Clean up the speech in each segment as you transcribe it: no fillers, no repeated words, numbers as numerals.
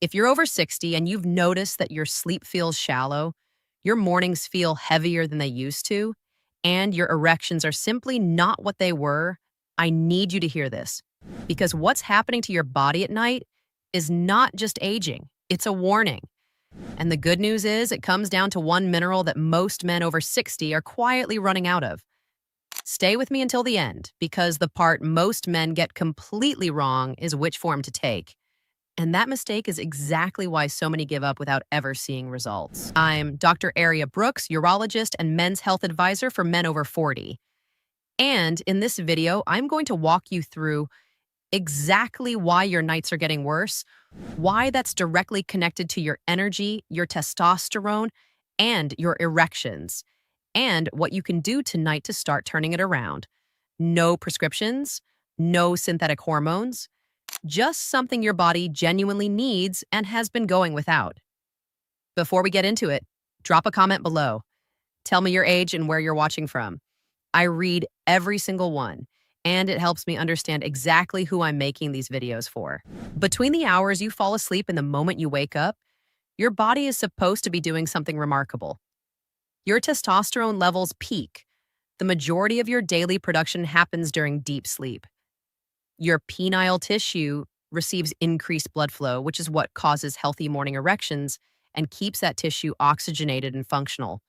If you're over 60 and you've noticed that your sleep feels shallow, your mornings feel heavier than they used to, and your erections are simply not what they were, I need you to hear this. Because what's happening to your body at night is not just aging, it's a warning. And the good news is it comes down to one mineral that most men over 60 are quietly running out of. Stay with me until the end, because the part most men get completely wrong is which form to take. And that mistake is exactly why so many give up without ever seeing results. I'm Dr. Aria Brooks, urologist and men's health advisor for men over 40. And in this video, I'm going to walk you through exactly why your nights are getting worse, why that's directly connected to your energy, your testosterone, and your erections, and what you can do tonight to start turning it around. No prescriptions, no synthetic hormones, just something your body genuinely needs and has been going without. Before we get into it, drop a comment below. Tell me your age and where you're watching from. I read every single one, and it helps me understand exactly who I'm making these videos for. Between the hours you fall asleep and the moment you wake up, your body is supposed to be doing something remarkable. Your testosterone levels peak. The majority of your daily production happens during deep sleep. Your penile tissue receives increased blood flow, which is what causes healthy morning erections and keeps that tissue oxygenated and functional.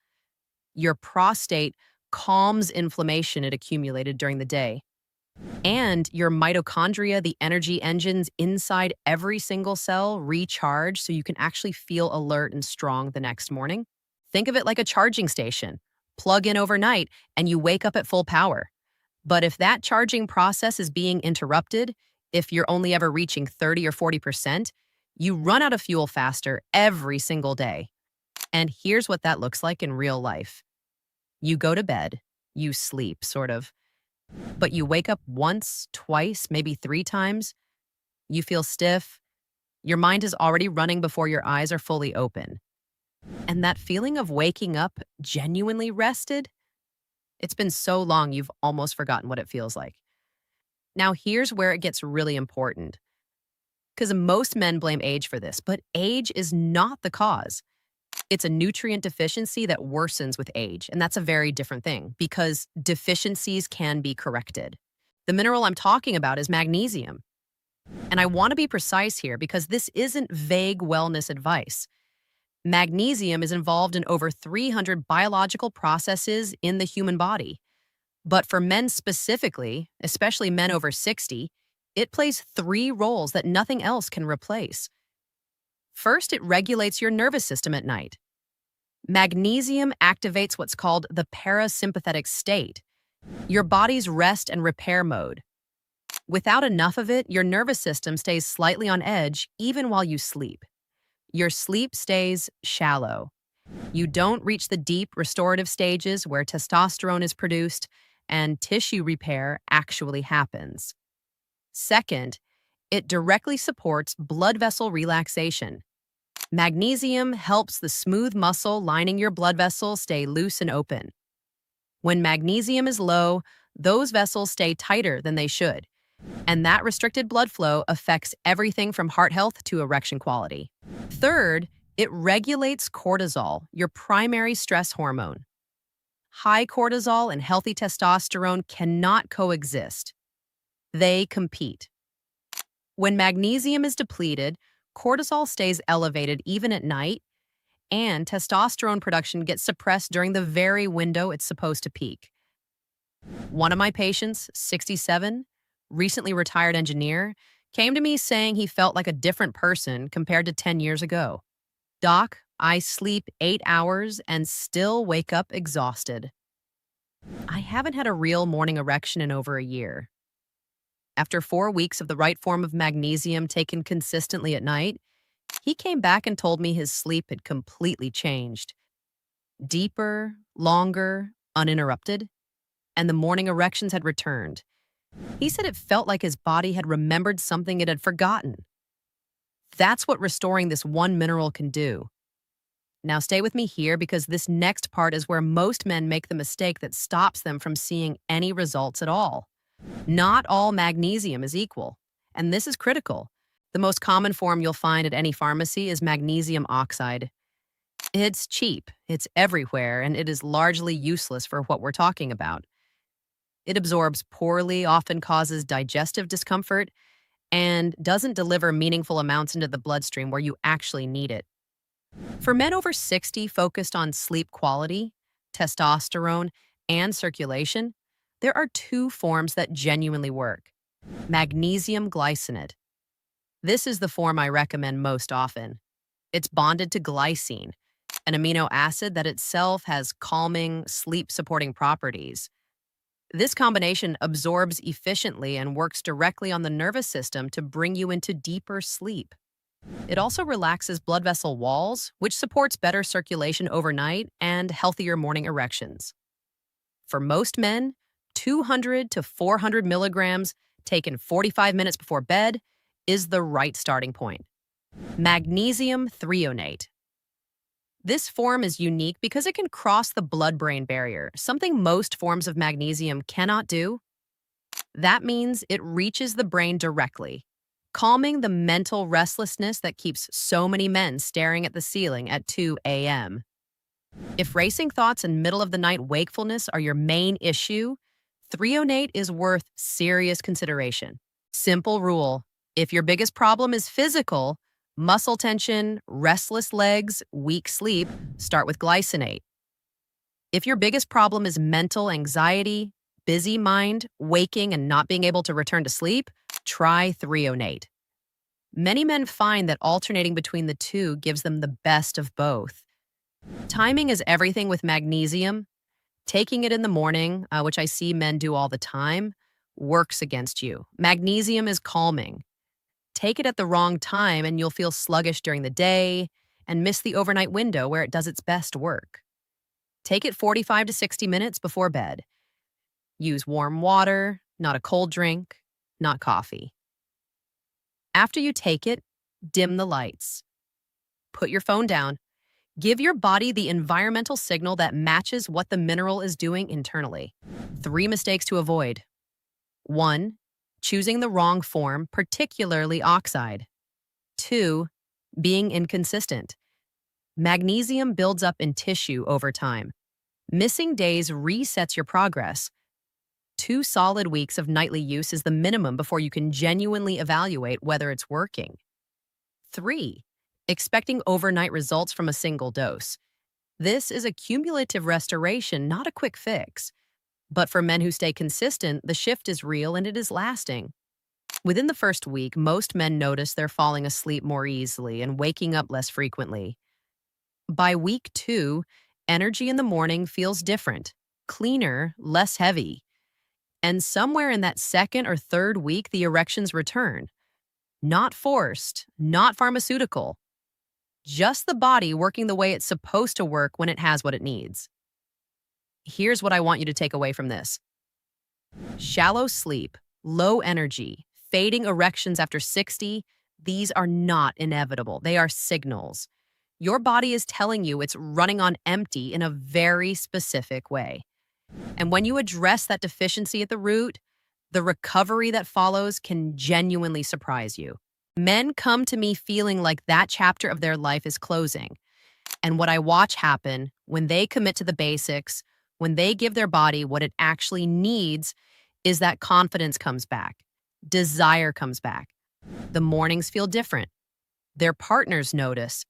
Your prostate calms inflammation it accumulated during the day. And your mitochondria, the energy engines inside every single cell, recharge so you can actually feel alert and strong the next morning. Think of it like a charging station. Plug in overnight and you wake up at full power. But if that charging process is being interrupted, if you're only ever reaching 30 or 40%, you run out of fuel faster every single day. And here's what that looks like in real life. You go to bed, you sleep, sort of. But you wake up once, twice, maybe 3 times. You feel stiff. Your mind is already running before your eyes are fully open. And that feeling of waking up genuinely rested, it's been so long you've almost forgotten what it feels like. Now here's where it gets really important. Because most men blame age for this, but age is not the cause. It's a nutrient deficiency that worsens with age, and that's a very different thing because deficiencies can be corrected. The mineral I'm talking about is magnesium. And I want to be precise here because this isn't vague wellness advice. Magnesium is involved in over 300 biological processes in the human body. But for men specifically, especially men over 60, it plays 3 roles that nothing else can replace. First, it regulates your nervous system at night. Magnesium activates what's called the parasympathetic state, your body's rest and repair mode. Without enough of it, your nervous system stays slightly on edge even while you sleep. Your sleep stays shallow. You don't reach the deep restorative stages where testosterone is produced and tissue repair actually happens. Second, it directly supports blood vessel relaxation. Magnesium helps the smooth muscle lining your blood vessels stay loose and open. When magnesium is low, those vessels stay tighter than they should, and that restricted blood flow affects everything from heart health to erection quality. Third, it regulates cortisol, your primary stress hormone. High cortisol and healthy testosterone cannot coexist. They compete. When magnesium is depleted, cortisol stays elevated even at night, and testosterone production gets suppressed during the very window it's supposed to peak. One of my patients, 67, recently retired engineer, came to me saying he felt like a different person compared to 10 years ago. Doc, I sleep 8 hours and still wake up exhausted. I haven't had a real morning erection in over a year. After 4 weeks of the right form of magnesium taken consistently at night, he came back and told me his sleep had completely changed. Deeper, longer, uninterrupted, and the morning erections had returned. He said it felt like his body had remembered something it had forgotten. That's what restoring this one mineral can do. Now stay with me here because this next part is where most men make the mistake that stops them from seeing any results at all. Not all magnesium is equal, and this is critical The most common form you'll find at any pharmacy is magnesium oxide. It's cheap, it's everywhere, and it is largely useless for what we're talking about. It absorbs poorly, often causes digestive discomfort, and doesn't deliver meaningful amounts into the bloodstream where you actually need it. For men over 60 focused on sleep quality, testosterone, and circulation, there are two forms that genuinely work. Magnesium glycinate. This is the form I recommend most often. It's bonded to glycine, an amino acid that itself has calming, sleep-supporting properties. This combination absorbs efficiently and works directly on the nervous system to bring you into deeper sleep. It also relaxes blood vessel walls, which supports better circulation overnight and healthier morning erections. For most men, 200 to 400 milligrams taken 45 minutes before bed is the right starting point. Magnesium threonate. This form is unique because it can cross the blood-brain barrier, something most forms of magnesium cannot do. That means it reaches the brain directly, calming the mental restlessness that keeps so many men staring at the ceiling at 2 a.m. If racing thoughts and middle-of-the-night wakefulness are your main issue, threonate is worth serious consideration. Simple rule: if your biggest problem is physical, muscle tension, restless legs, weak sleep, start with glycinate. If your biggest problem is mental anxiety, busy mind, waking and not being able to return to sleep, try threonate. Many men find that alternating between the two gives them the best of both. Timing is everything with magnesium. Taking it in the morning, which I see men do all the time, works against you. Magnesium is calming. Take it at the wrong time and you'll feel sluggish during the day and miss the overnight window where it does its best work. Take it 45 to 60 minutes before bed. Use warm water, not a cold drink, not coffee. After you take it, dim the lights. Put your phone down. Give your body the environmental signal that matches what the mineral is doing internally. 3 mistakes to avoid. 1. Choosing the wrong form, particularly oxide. 2. Being inconsistent. Magnesium builds up in tissue over time. Missing days resets your progress. 2 solid weeks of nightly use is the minimum before you can genuinely evaluate whether it's working. 3. Expecting overnight results from a single dose. This is a cumulative restoration, not a quick fix. But for men who stay consistent, the shift is real and it is lasting. Within the first week, most men notice they're falling asleep more easily and waking up less frequently. By week 2, energy in the morning feels different, cleaner, less heavy. And somewhere in that second or third week, the erections return. Not forced, not pharmaceutical. Just the body working the way it's supposed to work when it has what it needs. Here's what I want you to take away from this. Shallow sleep, low energy, fading erections after 60, these are not inevitable. They are signals. Your body is telling you it's running on empty in a very specific way. And when you address that deficiency at the root, the recovery that follows can genuinely surprise you. Men come to me feeling like that chapter of their life is closing. And what I watch happen when they commit to the basics, when they give their body what it actually needs, is that confidence comes back. Desire comes back. The mornings feel different. Their partners notice.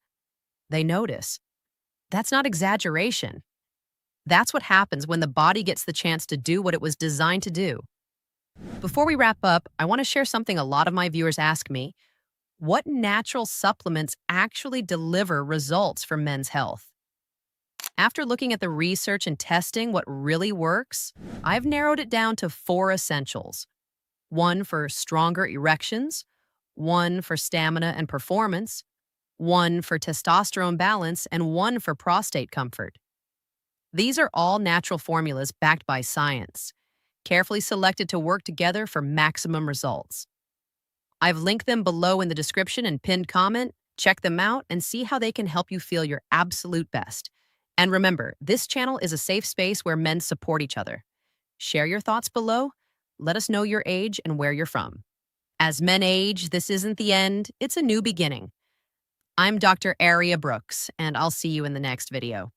They notice. That's not exaggeration. That's what happens when the body gets the chance to do what it was designed to do. Before we wrap up, I want to share something a lot of my viewers ask me. What natural supplements actually deliver results for men's health? After looking at the research and testing what really works, I've narrowed it down to 4 essentials. 1 for stronger erections, 1 for stamina and performance, 1 for testosterone balance, and 1 for prostate comfort. These are all natural formulas backed by science, carefully selected to work together for maximum results. I've linked them below in the description and pinned comment. Check them out and see how they can help you feel your absolute best. And remember, this channel is a safe space where men support each other. Share your thoughts below. Let us know your age and where you're from. As men age, this isn't the end, it's a new beginning. I'm Dr. Aria Brooks, and I'll see you in the next video.